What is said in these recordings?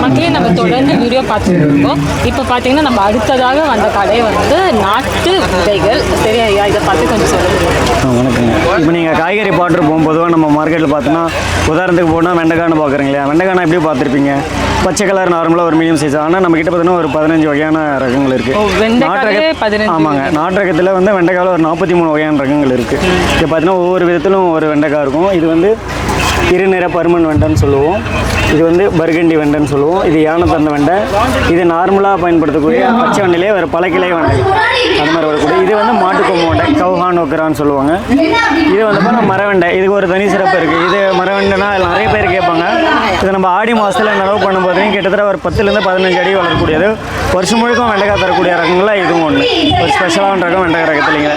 மக்களே நம்ம தொடர்ந்து வீடியோ பார்த்துட்டு இருக்கோம். இப்போ பார்த்தீங்கன்னா நம்ம அடுத்ததாக வந்த கடை வந்து நாட்டு விதைகள். சரி ஐயா, இதை பார்த்து கொஞ்சம் சொல்லுங்கள். வணக்கங்க. இப்போ நீங்கள் காய்கறி போகும் பொதுவாக நம்ம மார்க்கெட்டில் பார்த்தோன்னா உதாரணத்துக்கு போனால் வெண்டைக்கான்னு பார்க்குறீங்க இல்லையா? வெண்டைக்கான எப்படி பார்த்துருப்பீங்க? பச்சை கலர் நார்மலாக ஒரு மீடியம் சைஸ். ஆனால் நம்ம கிட்ட பார்த்தீங்கன்னா ஒரு 15 வகையான ரகங்கள் இருக்குது. ஆமாங்க, நாட்டு ரகத்தில் வந்து வெண்டைக்காயில் ஒரு 43 வகையான ரகங்கள் இருக்குது. இது பார்த்தீங்கன்னா ஒவ்வொரு விதத்திலும் ஒரு வெண்டைக்காய் இருக்கும். இது வந்து இருநிற பருமன் வெண்டைன்னு சொல்லுவோம். இது வந்து பர்கண்டி வெண்டைன்னு சொல்லுவோம். இது யானை தந்த வெண்டை. இது நார்மலாக பயன்படுத்தக்கூடிய பச்சை வெண்டையிலே ஒரு பழக்கிளை வெண்டை அது மாதிரி வரக்கூடிய. இது வந்து மாட்டுக்கொம்பு வெண்டை, கவுஹான் ஒக்கரான்னு சொல்லுவாங்க. இது வந்து பார்த்தா மரவெண்டை. இதுக்கு ஒரு தனி சிறப்பு இருக்குது. இது மரவெண்டைனா நிறைய பேர் கேட்பாங்க. இது நம்ம ஆடி மாதத்தில் நடவு பண்ணும்போது கிட்டத்தட்ட ஒரு 10லேருந்து 15 அடி வளரக்கூடியது. வருஷம் முழுக்கும் வெண்டைக்காய் தரக்கூடிய ரகங்களாக இதுவும் ஒன்று. ஒரு ஸ்பெஷலான ரகம் வெண்டைக்காய் ரகத்துலைங்க.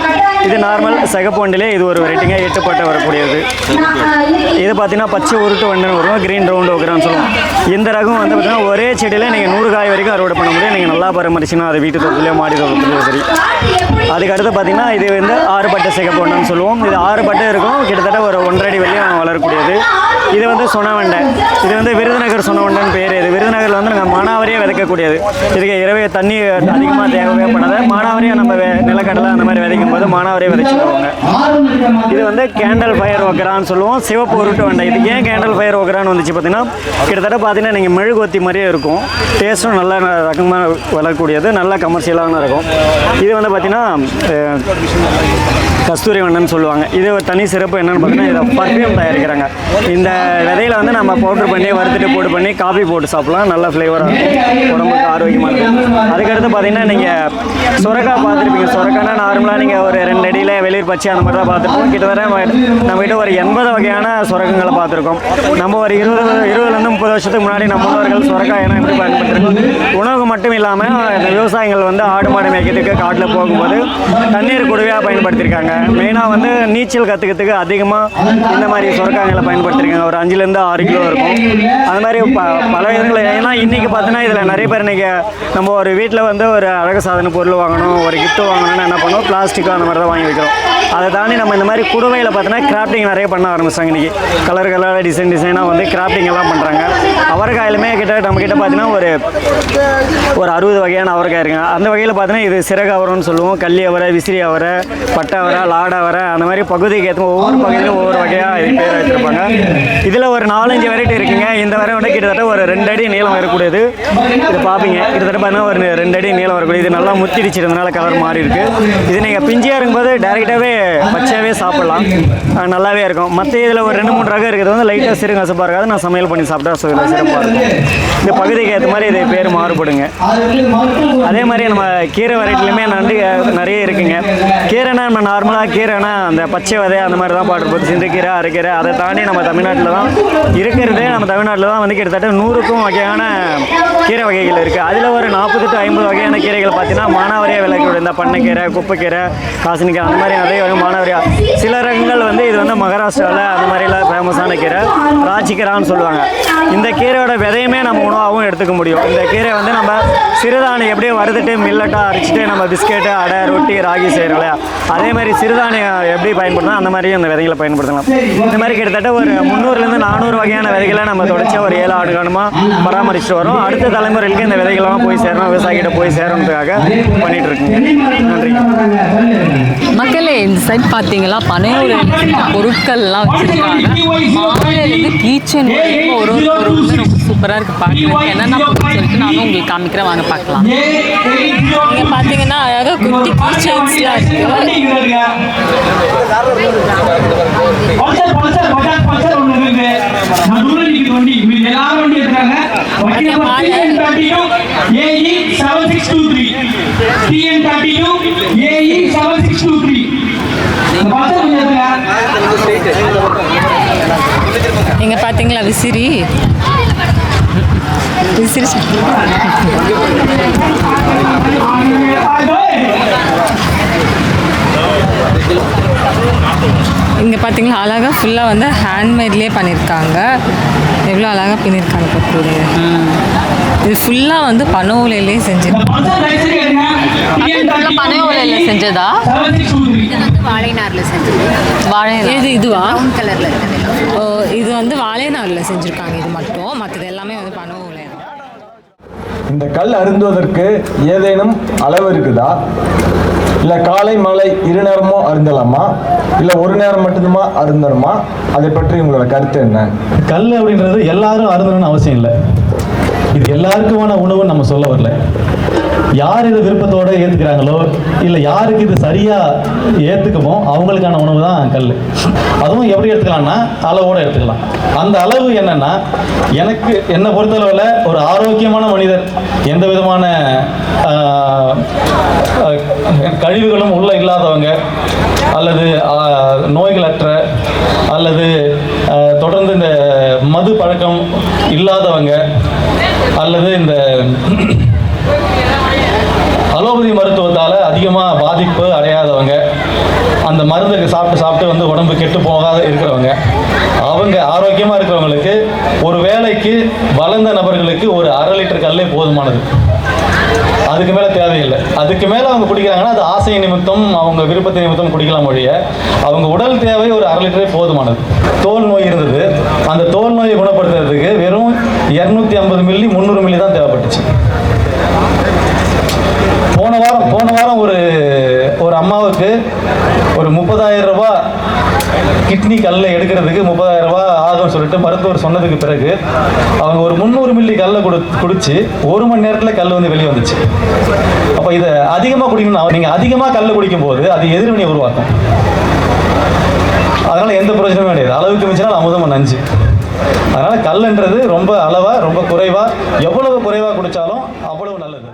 இது நார்மல் சிகப்பு வண்டிலே இது ஒரு வெரைட்டிங்க, 8 பட்டை வரக்கூடியது. இது பார்த்தீங்கன்னா பச்சை உருட்டு வண்டுன்னு வரும், கிரீன் ரவுண்டு ஒக்கரான்னு சொல்லுவோம். இந்த ரகம் வந்து பார்த்தீங்கன்னா ஒரே செடியில் நீங்கள் 100 காய் வரைக்கும் அறுவடை பண்ண முடியும். நீங்கள் நல்லா பராமரிச்சுன்னா அது வீட்டு தோட்டத்துலேயோ மாடி தோட்டத்துலையோ சரி. அதுக்கு அடுத்து பார்த்தீங்கன்னா இது வந்து 6 பட்டை சிகப்பு வண்டுன்னு சொல்லுவோம். இது 6 பட்டை இருக்கும், கிட்டத்தட்ட ஒரு 1.5 அடி வரையும் வளரக்கூடியது. இது வந்து சொனவெண்டை. இது வந்து விருதுநகர் சொனவெண்டைன்னு பேர். இது விருதுநகரில் வந்து நாங்கள் மானாவரியாக விதைக்கக்கூடியது. இதுக்கு இரவே தண்ணி அதிகமாக தேவைப்படாத மானாவரியாக நம்ம நிலக்கடலை அந்த மாதிரி விதைக்கும் போது மானாவரியாக விதைச்சிடுவாங்க. இது வந்து கேண்டல் ஃபயர் ஒக்கரான்னு சொல்லுவோம், சிவப்பு உருட்டு வெண்டை. இது ஏன் கேண்டல் ஃபயர் ஒக்கரான்னு வந்துச்சு பார்த்தீங்கன்னா, கிட்டத்தட்ட பார்த்தீங்கன்னா நீங்கள் மெழுகுவத்தி மாதிரியே இருக்கும். டேஸ்ட்டும் நல்ல ரகமாக வளரக்கூடியது, நல்ல கமர்ஷியலான இருக்கும். இது வந்து பார்த்தீங்கன்னா கஸ்தூரி வெண்டைன்னு சொல்லுவாங்க. இது ஒரு தனி சிறப்பு என்னென்னு பார்த்தீங்கன்னா, இதை பர்ஃப்யூம் தயாரிக்கிறாங்க. இந்த விதையில் வந்து நம்ம பவுட்ரு பண்ணி வறுத்துட்டு போட்டு பண்ணி காஃபி போட்டு சாப்பிட்லாம். நல்ல ஃப்ளேவராக இருக்கும், உடம்புக்கு ஆரோக்கியமாக இருக்கும். அதுக்கடுத்து பார்த்தீங்கன்னா நீங்கள் சுரக்காய் பார்த்துருப்பீங்க. சுரக்காய்னா நார்மலாக நீங்கள் ஒரு 2 அடியில் வெளிர் பச்சை அந்த மாதிரி தான் பார்த்துருப்போம். கிட்டத்தட்ட நம்மகிட்ட ஒரு 80 வகையான சுரக்கங்களை பார்த்துருக்கோம். நம்ம ஒரு 20லேருந்து 30 வருஷத்துக்கு முன்னாடி நம்ம முன்னோர்கள் சுரக்காயெல்லாம் எப்படி பயன்படுத்திருக்கோம். உணவு மட்டும் இல்லாமல் விவசாயிகள் வந்து ஆடு மாடு மேய்க்கிறதுக்கு காட்டில் போகும்போது தண்ணீர் குடுவையாக பயன்படுத்தியிருக்காங்க. மெயினாக வந்து நீச்சல் கற்றுக்கிறதுக்கு அதிகமாக இந்த மாதிரி சுரக்காய்களை பயன்படுத்தியிருக்காங்க. ஒரு 5லேருந்து 6 கிலோ இருக்கும். அது மாதிரி பல விதங்கள். ஏன்னா இன்றைக்கி பார்த்தீங்கன்னா இதில் நிறைய பேர் இன்றைக்கி நம்ம ஒரு வீட்டில் வந்து ஒரு அழகு சாதன பொருள் வாங்கணும், ஒரு கிஃப்ட் வாங்கணும்னு என்ன பண்ணுவோம், பிளாஸ்டிக்காக அந்த மாதிரி தான் வாங்கி வைக்கிறோம். அதை தாண்டி நம்ம இந்த மாதிரி குடுவையில் பார்த்தீங்கன்னா கிராஃப்டிங் நிறைய பண்ண ஆரம்பிச்சாங்க. இன்றைக்கி கலர் டிசைனாக வந்து கிராஃப்டிங் எல்லாம் பண்ணுறாங்க. அவரைக்காயிலுமே நம்மக்கிட்ட பார்த்தீங்கன்னா ஒரு 60 வகையான அவரைக்காய் இருக்குங்க. அந்த வகையில் பார்த்தீங்கன்னா இது சிறகு அவரைன்னு சொல்லுவோம், கள்ளி அவரை, விசிறி அவரை, பட்டை அவரை, லாட அவரை, அந்த மாதிரி பகுதிக்கு ஏற்ற ஒவ்வொரு பகுதியிலும் ஒவ்வொரு வகையாக இது பேர் வச்சுருப்பாங்க. இதில் ஒரு 4-5 வெரைட்டி இருக்குங்க. இந்த வரை வந்து கிட்டத்தட்ட ஒரு 2 அடி நீளம் வரக்கூடியது. இது பார்ப்பீங்க, கிட்டத்தட்ட பார்த்தீங்கன்னா ஒரு 2 அடி நீளம் வரக்கூடியது. இது நல்லா முத்திடிச்சிருந்தனால கலர் மாறி இருக்குது. இது நீங்கள் பிஞ்சியாக இருக்கும்போது டைரெக்டாகவே பச்சையாகவே சாப்பிட்லாம், நல்லாவே இருக்கும். மற்ற இதில் ஒரு 2-3 ரகம் இருக்குது வந்து லைட்டாக சிறு கசப்பாக இருக்காது. நான் சமையல் பண்ணி சாப்பிட்டா சிறப்பாக இருக்கும். இந்த பகுதிக்கு ஏற்ற மாதிரி இது பேர் மாறுபடுங்க. அதே மாதிரி நம்ம கீரை வெரைட்டிலுமே நிறைய இருக்குங்க. கீரைனா நம்ம நார்மலாக கீரைனா அந்த பச்சை விதை அந்த மாதிரி தான் பாட்டுருப்போம். சிந்துக்கீரை, அரைக்கீரை. அதை தாண்டி நம்ம தமிழ்நாட்டில் தான் இருக்கிறதே. நம்ம தமிழ்நாட்டில் தான் வந்து கிட்டத்தட்ட 100க்கும் வகையான கீரை வகைகள் இருக்குது. அதில் ஒரு 40 to 50 வகையான கீரைகள் பார்த்தீங்கன்னா மானாவரியாக விளையக்கூடிய இந்த பண்ணைக்கீரை, குப்பைக்கீரை, காசினிக்கீரை அந்த மாதிரி நிறைய வரும் மானாவரியாக. சில ரகங்கள் வந்து இது வந்து மகாராஷ்டிராவில் அந்த மாதிரிலாம் ஃபேமஸான கீரை, ராஜிக்கீரான்னு சொல்லுவாங்க. இந்த கீரையோட விதையுமே நம்ம உணவாகவும் எடுத்துக்க முடியும். இந்த கீரை வந்து நம்ம சிறுதானியம் எப்படியும் வறுத்துட்டு மில்லட்டாக அரைச்சிட்டு நம்ம பிஸ்கெட்டு, அடை, ரொட்டி, ராகி செய்கிறோம் இல்லையா, அதே மாதிரி சிறுதானியம் எப்படி பயன்படுத்தலாம் அந்த மாதிரியும் இந்த விதைகளை பயன்படுத்தலாம். இந்த மாதிரி கிட்டத்தட்ட ஒரு 300லேருந்து 400 வகையான விதைகளை நம்ம தொடர்ச்சியாக ஒரு 7 ஆண்டு காலமாக பராமரிச்சுட்டு வரோம். அடுத்த தலைமுறைகளுக்கு இந்த விதைகள்லாம் போய் சேரணும், விவசாயிகிட்ட போய் சேரணுன்றதுக்காக பண்ணிட்டு இருக்குங்க. நன்றி மக்களே. இந்த சைட் பார்த்தீங்களா, பனையோட பொருட்கள்லாம் வச்சுருக்காங்க. மாலையிலேருந்து கீச்சன் ஒரு பொருள் ரொம்ப சூப்பராக இருக்குது பார்க்குறதுக்கு. என்னென்ன பொருள் சொல்லிட்டு நானும் உங்களுக்கு காமிக்கிறேன், வாங்க பார்க்கலாம். இங்கே பார்த்தீங்கன்னா அழகாக குட்டி கீச்சன்ஸ்லாம் இருக்குது. இங்க பாத்தீங்களா விசிறி விசிறி இங்கே பார்த்தீங்கன்னா அழகாக ஃபுல்லாக வந்து ஹேண்ட்மேட்லேயே பண்ணியிருக்காங்க. எவ்வளோ அழகாக பண்ணியிருக்காங்க பார்க்குறது. இது ஃபுல்லாக வந்து பனை ஓலையிலே செஞ்சிருக்காங்க. பனை ஓலையில் செஞ்சதா? வாழை நாரில் செஞ்சது. வாழை இதுவா? ப்ரௌன் கலரில் இருக்குது. இது வந்து வாழை நாரில் செஞ்சுருக்காங்க. இது மட்டும், மற்றது எல்லாமே வந்து பனை ஓலை தான். இந்த கல் அருந்துவதற்கு ஏதேனும் அளவு இருக்குதா? இல்லை காலை மாலை 2 நேரமும் அருந்தலாமா? இல்லை ஒரு நேரம் மட்டுமா அருந்தணுமா? அதை பற்றி உங்களோட கருத்து என்ன? கல் அப்படின்றது எல்லாரும் அருந்தணும்னு அவசியம் இல்லை. இது எல்லாருக்குமான உணவுன்னு நம்ம சொல்ல வரல. யார் இதை விருப்பத்தோட ஏற்றுக்கிறாங்களோ இல்லை யாருக்கு இது சரியாக ஏற்றுக்குமோ அவங்களுக்கான உணவு தான் கல். அதுவும் எப்படி எடுத்துக்கலாம்னா அளவோடு எடுத்துக்கலாம். அந்த அளவு என்னன்னா, எனக்கு என்னை பொறுத்தளவில் ஒரு ஆரோக்கியமான மனிதர், எந்த விதமான கழிவுகளும் உள்ள இல்லாதவங்க, அல்லது நோய்களற்ற, அல்லது தொடர்ந்து இந்த மது பழக்கம் இல்லாதவங்க, அல்லது இந்த அலோபதி மருத்துவத்தால் அதிகமாக பாதிப்பு அடையாதவங்க, அந்த மருந்துக்கு சாப்பிட்டு வந்து உடம்பு கெட்டு போகாத இருக்கிறவங்க, அவங்க ஆரோக்கியமாக இருக்கிறவங்களுக்கு, ஒரு வேளைக்கு வளர்ந்த நபர்களுக்கு ஒரு 1/2 லிட்டர் கல்லே போதுமானது. அதுக்கு மேலே தேவையில்லை. அதுக்கு மேலே அவங்க குடிக்கிறாங்கன்னா அது ஆசை நிமித்தம், அவங்க விருப்பத்தை நிமித்தம் குடிக்கலாம் ஒழிய அவங்க உடல் தேவை ஒரு 1/2 லிட்டரே போதுமானது. தோல் நோய் இருந்தது, அந்த தோல் நோயை குணப்படுத்துறதுக்கு வெறும் 250 மில்லி 300 மில்லி தான் தேவைப்பட்டுச்சு. போன வாரம் ஒரு அம்மாவுக்கு ஒரு 30,000 ரூபாய் கிட்னி கல்லை எடுக்கிறதுக்கு 30,000 ரூபாய் ஆகும்னு சொல்லிட்டு மருத்துவர் சொன்னதுக்கு பிறகு அவங்க ஒரு 300 மில்லி கல்லை குடிச்சு 1 மணி நேரத்தில் கல் வந்து வெளியே வந்துச்சு. அப்போ இதை அதிகமாக குடிக்கணும். நீங்கள் அதிகமாக கல் குடிக்கும் போது அது எதிர்வினை உருவாக்கும். அதனால் எந்த பிரயோஜனமும் கிடையாது. அளவுக்கு மிஞ்சினால் அமுதம் நஞ்சு. அதனால் கல்லுன்றது ரொம்ப அளவாக, ரொம்ப குறைவாக, எவ்வளவு குறைவாக குடித்தாலும் அவ்வளவு நல்லது.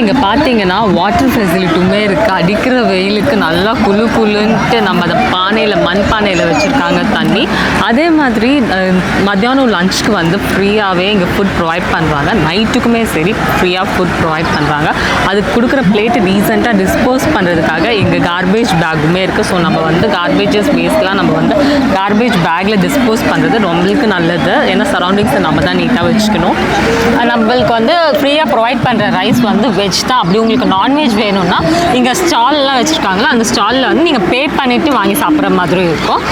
இங்கே பார்த்தீங்கன்னா வாட்டர் ஃபெசிலிட்டியுமே இருக்குது. அடிக்கிற வெயிலுக்கு நல்லா குளுன்ட்டு நம்ம அதை மண் பானையில் வச்சுருக்காங்க தண்ணி. அதே மாதிரி மத்தியானம் லஞ்சுக்கு வந்து ஃப்ரீயாகவே இங்கே ஃபுட் ப்ரொவைட் பண்ணுறாங்க. நைட்டுக்குமே சரி ஃப்ரீயாக ஃபுட் ப்ரொவைட் பண்ணுறாங்க. அதுக்கு கொடுக்குற பிளேட்டு ரீசெண்டாக டிஸ்போஸ் பண்ணுறதுக்காக இங்கே கார்பேஜ் பேக்குமே இருக்குது. ஸோ நம்ம வந்து கார்பேஜஸ் வேஸ்ட்லாம் நம்ம வந்து கார்பேஜ் பேக்கில் டிஸ்போஸ் பண்ணுறது ரொம்பளுக்கு நல்லது. ஏன்னா சரௌண்டிங்ஸை நம்ம தான் நீட்டாக வச்சுக்கணும். நம்மளுக்கு வந்து ஃப்ரீயாக ப்ரொவைட் பண்ணுற ரைஸ் வந்து வெஜ் தான். அப்படி உங்களுக்கு நான்வெஜ் வேணும்னா இங்கே ஸ்டால்லாம் வச்சுருக்காங்களா, அந்த ஸ்டாலில் வந்து நீங்கள் பே பண்ணிவிட்டு வாங்கி சாப்பிட்ற மாதிரி இருக்கும்.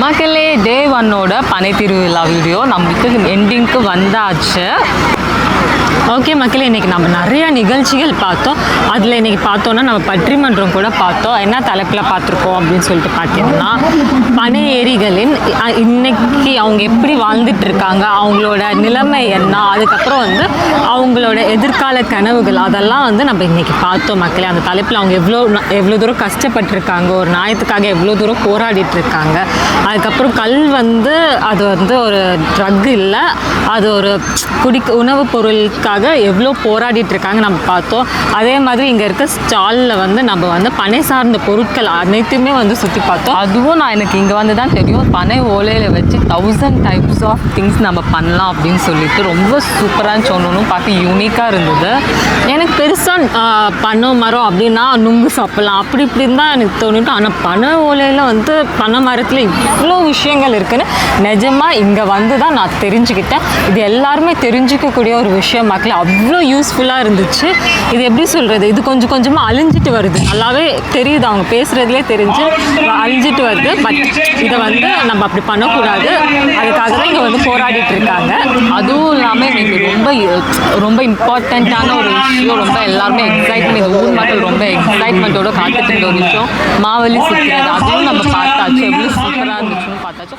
மக்களே, டே 1ஓட பனை திருவிழா வீடியோ நம்மளுக்கு எண்டிங்க்கு வந்தாச்சு. ஓகே மக்களே, இன்றைக்கி நம்ம நிறையா நிகழ்ச்சிகள் பார்த்தோம். அதில் இன்றைக்கி பார்த்தோன்னா நம்ம பட்டிமன்றம் கூட பார்த்தோம். என்ன தலைப்பில் பார்த்துருக்கோம் அப்படின்னு சொல்லிட்டு பார்த்தீங்கன்னா, பனை ஏரிகளின் இன்னைக்கு அவங்க எப்படி வாழ்ந்துட்டுருக்காங்க, அவங்களோட நிலைமை என்ன, அதுக்கப்புறம் வந்து அவங்களோட எதிர்கால கனவுகள், அதெல்லாம் வந்து நம்ம இன்றைக்கி பார்த்தோம் மக்களே. அந்த தலைப்பில் அவங்க எவ்வளோ தூரம் கஷ்டப்பட்டுருக்காங்க, ஒரு நியாயத்துக்காக எவ்வளோ தூரம் போராடிட்டுருக்காங்க. அதுக்கப்புறம் கல் வந்து அது வந்து ஒரு ட்ரக் இல்லை, அது ஒரு உணவுப் பொருளுக்காக எவ்வளோ போராடிட்டு இருக்காங்க நம்ம பார்த்தோம். அதே மாதிரி இங்கே இருக்க ஸ்டாலில் வந்து நம்ம வந்து பனை சார்ந்த பொருட்கள் அனைத்துமே வந்து சுற்றி பார்த்தோம். அதுவும் எனக்கு இங்கே வந்து தான் தெரியும், பனை ஓலையில் வச்சு 1000 டைப்ஸ் ஆஃப் திங்ஸ் நம்ம பண்ணலாம் அப்படின்னு சொல்லிட்டு ரொம்ப சூப்பராக சொல்லணும். பார்த்து யூனிக்காக இருந்தது. எனக்கு பெருசாக பனை மரம் அப்படின்னா நுங்கு சாப்பிட்லாம் அப்படி இப்படின்னு தான் எனக்கு தோணுட்டு. ஆனால் பனை ஓலையில் வந்து பனை மரத்தில் இவ்வளோ விஷயங்கள் இருக்குன்னு நிஜமாக இங்கே வந்து தான் நான் தெரிஞ்சுக்கிட்டேன். இது எல்லாருமே தெரிஞ்சுக்கக்கூடிய ஒரு விஷயம் மக்கள். அவ்வளோ யூஸ்ஃபுல்லாக இருந்துச்சு. இது எப்படி சொல்கிறது, இது கொஞ்சம் கொஞ்சமாக அழிஞ்சிட்டு வருது. நல்லாவே தெரியுது, அவங்க பேசுகிறதுலே தெரிஞ்சு அழிஞ்சிட்டு வருது. பட் இதை வந்து நம்ம அப்படி பண்ணக்கூடாது. அதுக்காக தான் இங்கே வந்து போராடிட்டு இருக்காங்க. அதுவும் இல்லாமல் எனக்கு ரொம்ப இம்பார்ட்டண்ட்டான ஒரு விஷயம், ரொம்ப எல்லாருமே எக்ஸைட்மெண்ட், இந்த ஊர் மக்கள் ரொம்ப எக்ஸைட்மெண்ட்டோட காத்துட்டு இருந்த ஒரு விஷயம் மாவலி சுற்றுறது. அதுவும் நம்ம பார்த்தாச்சு, எவ்வளோ சூப்பராக இருந்துச்சுன்னு பார்த்தாச்சு.